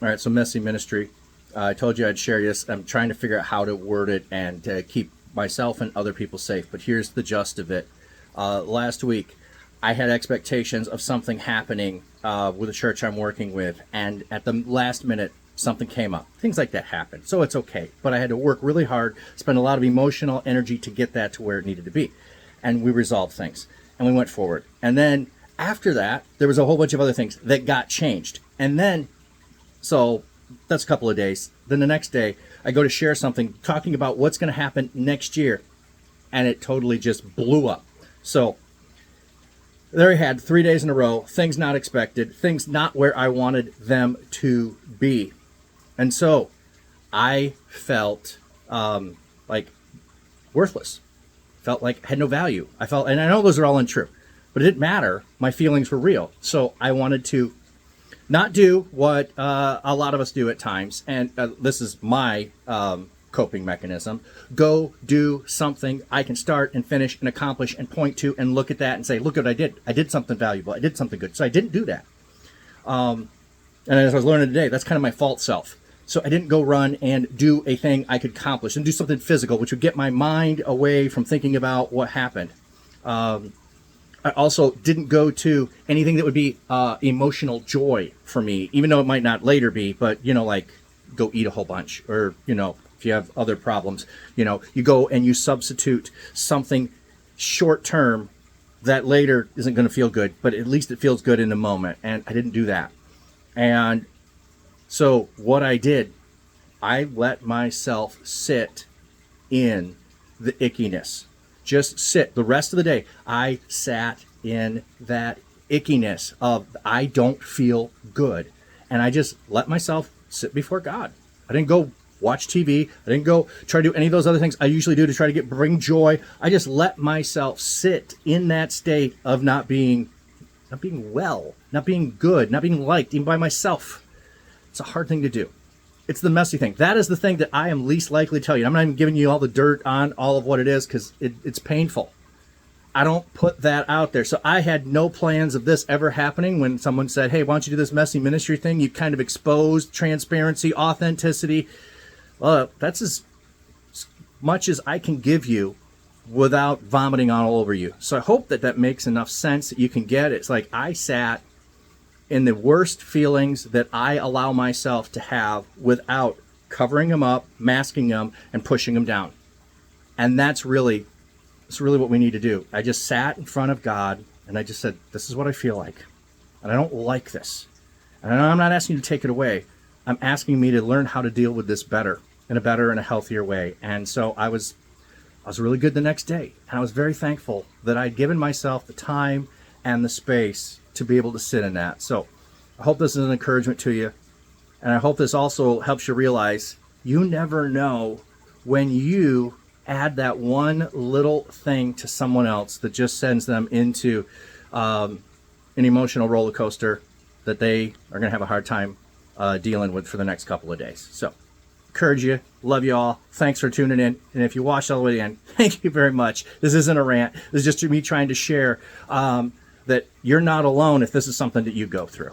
All right, so messy ministry. I told you I'd share this. I'm trying to figure out how to word it and to keep myself and other people safe. But here's the gist of it. Last week, I had expectations of something happening with the church I'm working with, and at the last minute, something came up. Things like that happen, so it's okay. But I had to work really hard, spend a lot of emotional energy to get that to where it needed to be. And we resolved things, and we went forward. And then after that, there was a whole bunch of other things that got changed. And then, so that's a couple of days. Then the next day, I go to share something talking about what's going to happen next year, and it totally just blew up. So there I had 3 days in a row, things not expected, things not where I wanted them to be. And so I felt like worthless, felt like I had no value. I felt, and I know those are all untrue, but it didn't matter. My feelings were real. So I wanted to not do what a lot of us do at times. And this is my coping mechanism. Go do something I can start and finish and accomplish and point to and look at that and say, look what I did. I did something valuable. I did something good. So I didn't do that. And as I was learning today, that's kind of my false self. So I didn't go run and do a thing I could accomplish and do something physical, which would get my mind away from thinking about what happened. I also didn't go to anything that would be emotional joy for me, even though it might not later be, but, like go eat a whole bunch, or, if you have other problems, you go and you substitute something short term that later isn't going to feel good, but at least it feels good in the moment. And I didn't do that. And so what I did, I let myself sit in the ickiness. Just sit. The rest of the day, I sat in that ickiness of I don't feel good. And I just let myself sit before God. I didn't go watch TV. I didn't go try to do any of those other things I usually do to try to bring joy. I just let myself sit in that state of not being well, not being good, not being liked, even by myself. It's a hard thing to do. It's the messy thing. That is the thing that I am least likely to tell you. I'm not even giving you all the dirt on all of what it is because it's painful. I don't put that out there. So I had no plans of this ever happening. When someone said, hey, why don't you do this messy ministry thing? You kind of exposed transparency, authenticity. Well, that's as much as I can give you without vomiting all over you. So I hope that makes enough sense that you can get it. It's like I sat in the worst feelings that I allow myself to have without covering them up, masking them, and pushing them down. And that's really what we need to do. I just sat in front of God and I just said, this is what I feel like. And I don't like this. And I'm not asking you to take it away. I'm asking me to learn how to deal with this better, in a better and a healthier way. And so I was really good the next day. And I was very thankful that I'd given myself the time and the space to be able to sit in that. So I hope this is an encouragement to you. And I hope this also helps you realize you never know when you add that one little thing to someone else that just sends them into an emotional roller coaster that they are going to have a hard time dealing with for the next couple of days. So encourage you. Love you all. Thanks for tuning in. And if you watched all the way to the end, thank you very much. This isn't a rant. This is just me trying to share that you're not alone if this is something that you go through.